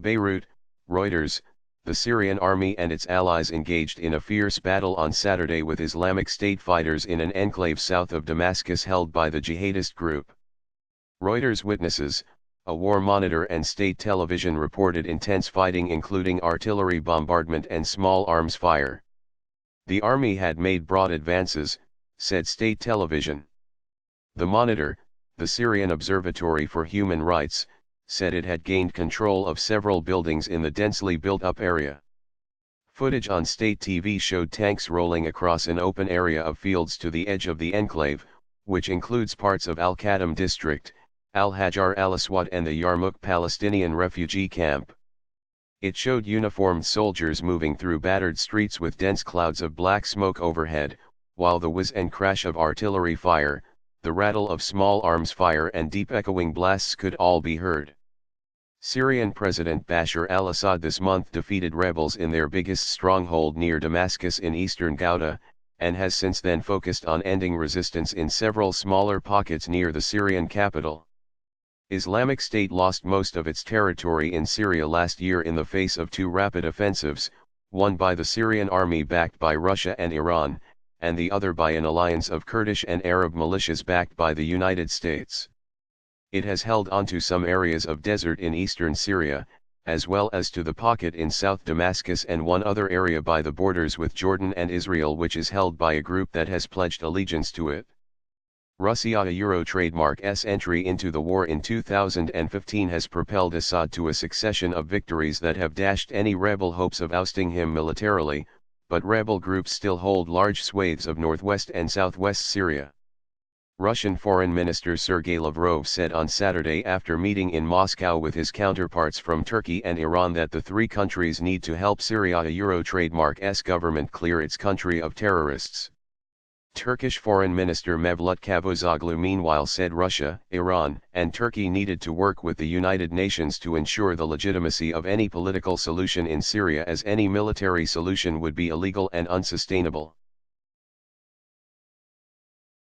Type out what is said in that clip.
Beirut, Reuters. The Syrian army and its allies engaged in a fierce battle on Saturday with Islamic State fighters in an enclave south of Damascus held by the jihadist group. Reuters witnesses, a war monitor and state television reported intense fighting including artillery bombardment and small arms fire. The army had made broad advances, said state television. The Monitor, the Syrian Observatory for Human Rights, said it had gained control of several buildings in the densely built-up area. Footage on state TV showed tanks rolling across an open area of fields to the edge of the enclave, which includes parts of Al-Khatam district, Al-Hajar al-Aswad and the Yarmouk Palestinian refugee camp. It showed uniformed soldiers moving through battered streets with dense clouds of black smoke overhead, while the whiz and crash of artillery fire, the rattle of small arms fire and deep echoing blasts could all be heard. Syrian President Bashar al-Assad this month defeated rebels in their biggest stronghold near Damascus in eastern Ghouta, and has since then focused on ending resistance in several smaller pockets near the Syrian capital. Islamic State lost most of its territory in Syria last year in the face of two rapid offensives, one by the Syrian army backed by Russia and Iran, and the other by an alliance of Kurdish and Arab militias backed by the United States. It has held onto some areas of desert in eastern Syria, as well as to the pocket in South Damascus and one other area by the borders with Jordan and Israel which is held by a group that has pledged allegiance to it. Russia Euro trademark's entry into the war in 2015 has propelled Assad to a succession of victories that have dashed any rebel hopes of ousting him militarily, but rebel groups still hold large swathes of northwest and southwest Syria. Russian Foreign Minister Sergei Lavrov said on Saturday after meeting in Moscow with his counterparts from Turkey and Iran that the three countries need to help Syria Euro trademark's government clear its country of terrorists. Turkish Foreign Minister Mevlut Cavusoglu meanwhile said Russia, Iran, and Turkey needed to work with the United Nations to ensure the legitimacy of any political solution in Syria as any military solution would be illegal and unsustainable.